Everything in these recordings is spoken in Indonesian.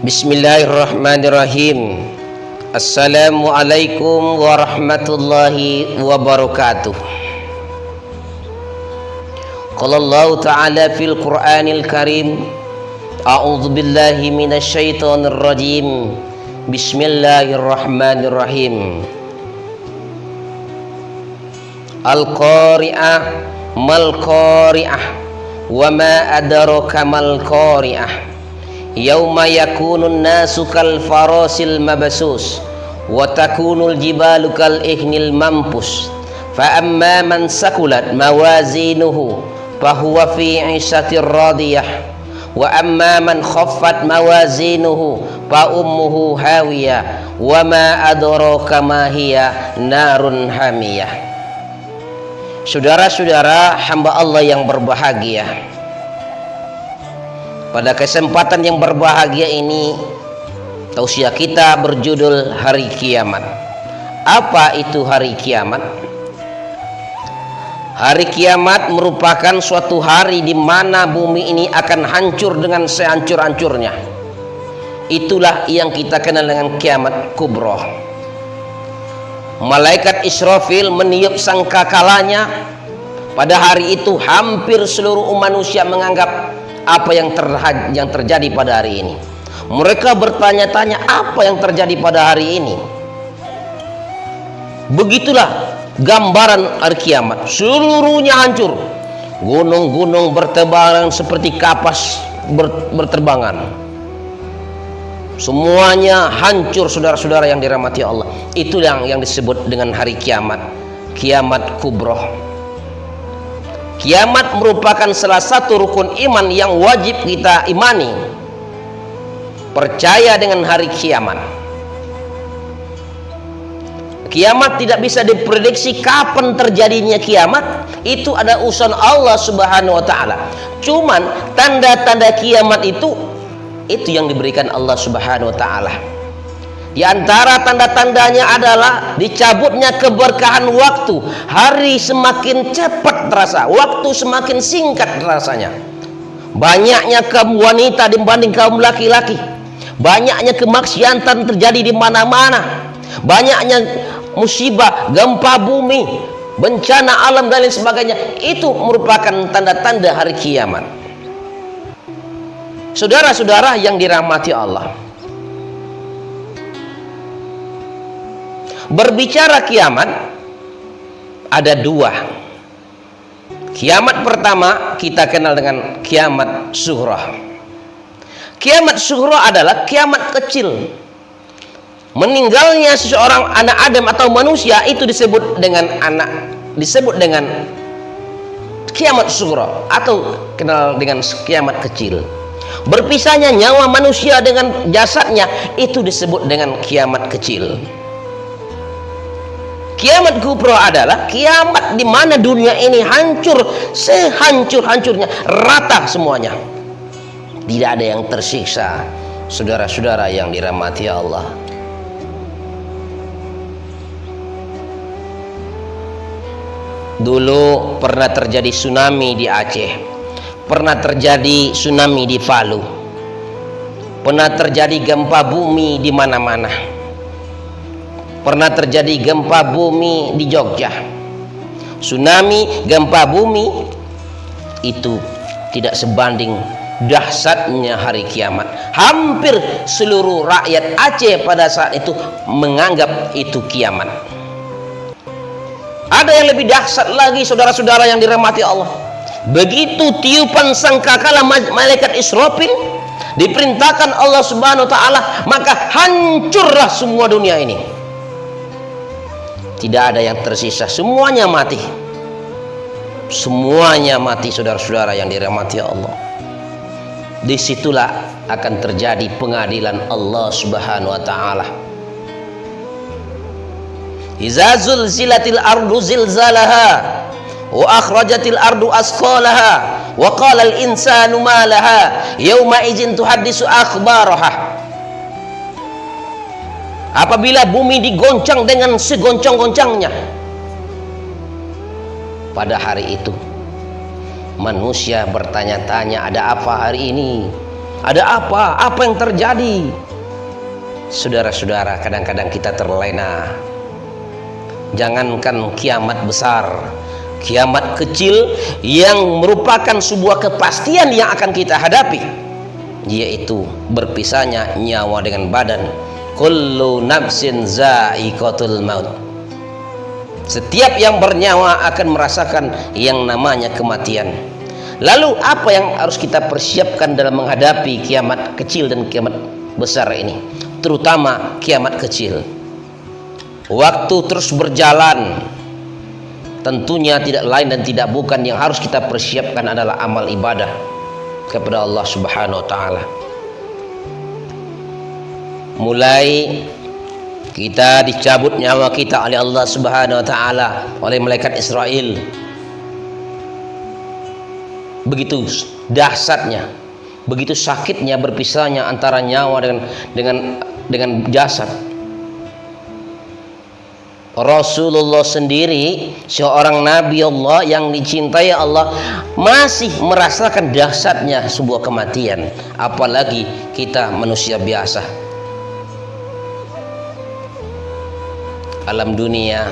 Bismillahirrahmanirrahim. Assalamualaikum warahmatullahi wabarakatuh. Qala Allah Ta'ala fil Qur'anil Karim, A'udzu billahi minasyaitonir rajim. Bismillahirrahmanirrahim. Al-Qari'ah mal Qari'ah wa ma adraka mal Qari'ah. Yauma yakunun nasu kal farasil mabsus wa takunul jibalu kal ihnil mampus fa amma man sakulat mawazinuhu fahuwa fi 'ishatir radiyah wa amma man khaffat mawazinuhu fa ummuhu hawiyah wa ma adraka ma hiya narun hamiyah. Saudara-saudara hamba Allah yang berbahagia, pada kesempatan yang berbahagia ini, tausiah kita berjudul Hari Kiamat. Apa itu hari kiamat? Hari kiamat merupakan suatu hari di mana bumi ini akan hancur dengan sehancur-hancurnya. Itulah yang kita kenal dengan kiamat kubra. Malaikat Israfil meniup sangkakalanya. Pada hari itu hampir seluruh manusia menganggap apa yang terjadi pada hari ini. Mereka bertanya-tanya apa yang terjadi pada hari ini. Begitulah gambaran hari kiamat. Seluruhnya hancur. Gunung-gunung bertebaran seperti kapas berterbangan. Semuanya hancur, saudara-saudara yang dirahmati Allah. Itu yang disebut dengan hari kiamat. Kiamat kubra. Kiamat merupakan salah satu rukun iman yang wajib kita imani. Percaya dengan hari kiamat. Kiamat tidak bisa diprediksi kapan terjadinya kiamat. Itu ada urusan Allah Subhanahu wa taala. Cuman tanda-tanda kiamat itu yang diberikan Allah Subhanahu wa taala. Di antara tanda-tandanya adalah dicabutnya keberkahan waktu. Hari semakin cepat terasa, waktu semakin singkat rasanya. Banyaknya kaum wanita dibanding kaum laki-laki. Banyaknya kemaksiatan terjadi di mana-mana. Banyaknya musibah, gempa bumi, bencana alam dan lain sebagainya. Itu merupakan tanda-tanda hari kiamat. Saudara-saudara yang dirahmati Allah, berbicara kiamat ada dua. Kiamat pertama kita kenal dengan kiamat sughra. Kiamat sughra adalah kiamat kecil. Meninggalnya seseorang anak Adam atau manusia itu disebut dengan kiamat sughra atau kenal dengan kiamat kecil. Berpisahnya nyawa manusia dengan jasadnya itu disebut dengan kiamat kecil. Kiamat kubra adalah kiamat di mana dunia ini hancur sehancur-hancurnya, rata semuanya. Tidak ada yang tersiksa, saudara-saudara yang dirahmati Allah. Dulu pernah terjadi tsunami di Aceh, pernah terjadi tsunami di Palu, pernah terjadi gempa bumi di mana-mana. Pernah terjadi gempa bumi di Jogja. Tsunami, gempa bumi itu tidak sebanding dahsyatnya hari kiamat. Hampir seluruh rakyat Aceh pada saat itu menganggap itu kiamat. Ada yang lebih dahsyat lagi, saudara-saudara yang dirahmati Allah. Begitu tiupan sangkakala malaikat Israfil diperintahkan Allah Subhanahu wa taala, maka hancurlah semua dunia ini. Tidak ada yang tersisa, semuanya mati. Semuanya mati, saudara-saudara yang dirahmati Allah. Disitulah akan terjadi pengadilan Allah Subhanahu wa taala. Iza zulzilatil ardu zilzalaha wa akhrajatil ardu asqalaha wa qala al insanu ma laha yauma idzin tuhaddisu akhbaraha. Apabila bumi digoncang dengan segoncang-goncangnya, pada hari itu manusia bertanya-tanya, ada apa hari ini? Ada apa? Apa yang terjadi? Saudara-saudara, kadang-kadang kita terlena. Jangankan kiamat besar, kiamat kecil yang merupakan sebuah kepastian yang akan kita hadapi, yaitu berpisahnya nyawa dengan badan. Kullu nafsin za'iqatul maut. Setiap yang bernyawa akan merasakan yang namanya kematian. Lalu apa yang harus kita persiapkan dalam menghadapi kiamat kecil dan kiamat besar ini, terutama kiamat kecil? Waktu terus berjalan. Tentunya tidak lain dan tidak bukan yang harus kita persiapkan adalah amal ibadah kepada Allah Subhanahu wa taala. Mulai kita dicabut nyawa kita oleh Allah Subhanahu wa taala, oleh malaikat Israel. Begitu dahsyatnya, begitu sakitnya berpisahnya antara nyawa dengan jasad. Rasulullah sendiri, seorang nabi Allah yang dicintai Allah, masih merasakan dahsyatnya sebuah kematian, apalagi kita manusia biasa. Alam dunia,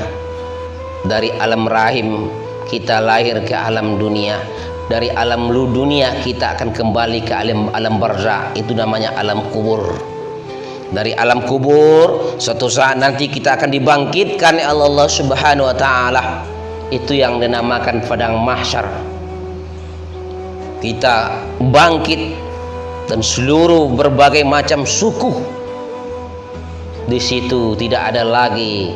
dari alam rahim kita lahir ke alam dunia, dari alam dunia kita akan kembali ke alam barzakh, itu namanya alam kubur. Dari alam kubur suatu saat nanti kita akan dibangkitkan oleh Allah Subhanahu wa taala. Itu yang dinamakan padang mahsyar. Kita bangkit dan seluruh berbagai macam suku. Di situ tidak ada lagi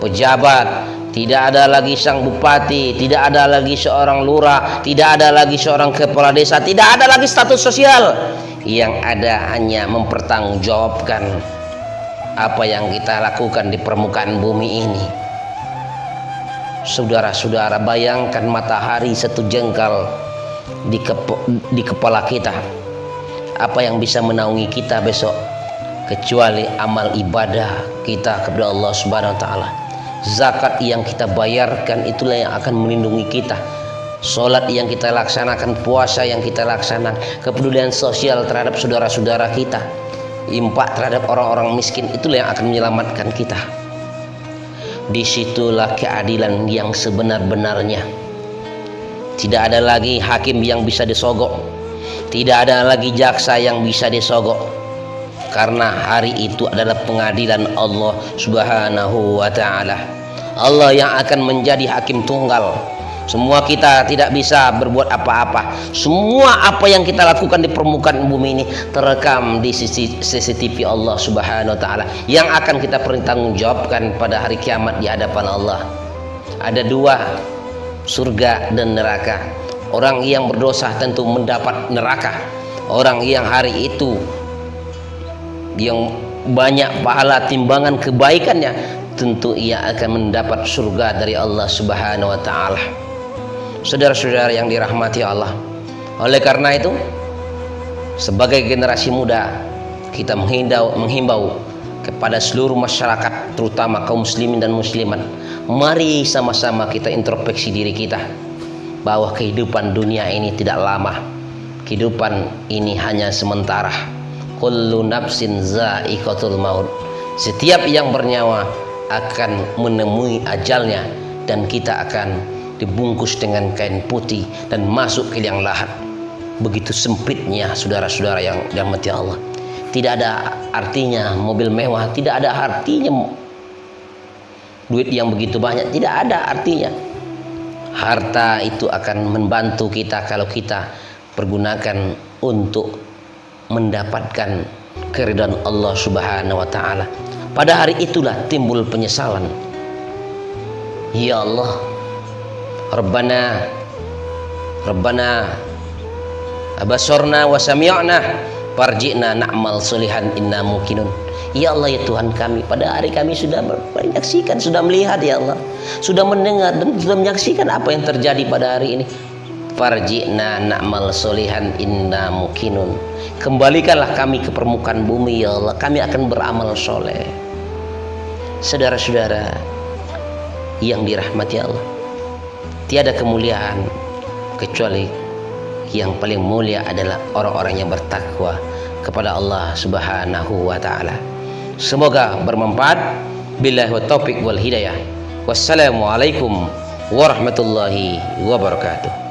pejabat, tidak ada lagi sang bupati, tidak ada lagi seorang lurah, tidak ada lagi seorang kepala desa, tidak ada lagi status sosial. Yang ada hanya mempertanggungjawabkan apa yang kita lakukan di permukaan bumi ini. Saudara-saudara, bayangkan matahari satu jengkal di kepala kita. Apa yang bisa menaungi kita besok kecuali amal ibadah kita kepada Allah Subhanahu wa taala. Zakat yang kita bayarkan itulah yang akan melindungi kita. Sholat yang kita laksanakan, puasa yang kita laksanakan, kepedulian sosial terhadap saudara-saudara kita, infak terhadap orang-orang miskin, itulah yang akan menyelamatkan kita. Disitulah keadilan yang sebenar-benarnya. Tidak ada lagi hakim yang bisa disogok, tidak ada lagi jaksa yang bisa disogok, karena hari itu adalah pengadilan Allah Subhanahu wa taala. Allah yang akan menjadi hakim tunggal. Semua kita tidak bisa berbuat apa-apa. Semua apa yang kita lakukan di permukaan bumi ini terekam di CCTV Allah Subhanahu wa taala, yang akan kita pertanggungjawabkan pada hari kiamat di hadapan Allah. Ada dua, surga dan neraka. Orang yang berdosa tentu mendapat neraka. Orang yang hari itu yang banyak pahala timbangan kebaikannya, tentu ia akan mendapat surga dari Allah Subhanahu wa taala. Saudara-saudara yang dirahmati Allah, oleh karena itu sebagai generasi muda kita menghimbau kepada seluruh masyarakat, terutama kaum muslimin dan muslimat, mari sama-sama kita introspeksi diri kita bahwa kehidupan dunia ini tidak lama. Kehidupan ini hanya sementara. Kullu nafsin za'iqatul maut. Setiap yang bernyawa akan menemui ajalnya, dan kita akan dibungkus dengan kain putih dan masuk ke liang lahat. Begitu sempitnya saudara-saudara yang dirahmati Allah. Tidak ada artinya mobil mewah, tidak ada artinya duit yang begitu banyak, tidak ada artinya. Harta itu akan membantu kita kalau kita pergunakan untuk mendapatkan keridhaan Allah Subhanahu wa taala. Pada hari itulah timbul penyesalan. Ya Allah, Rabbana abasarna wa sami'na farji'na na'mal solihan inna muqinun. Ya Allah, ya Tuhan kami, pada hari kami sudah menyaksikan, sudah melihat ya Allah, sudah mendengar dan sudah menyaksikan apa yang terjadi pada hari ini. Farji'na na'mal solihan inna muqinun. Kembalikanlah kami ke permukaan bumi ya Allah, kami akan beramal soleh. Saudara-saudara yang dirahmati Allah, tiada kemuliaan kecuali yang paling mulia adalah orang-orang yang bertakwa kepada Allah Subhanahu wa taala. Semoga bermanfaat. Billahi taufiq wal hidayah. Wassalamualaikum warahmatullahi wabarakatuh.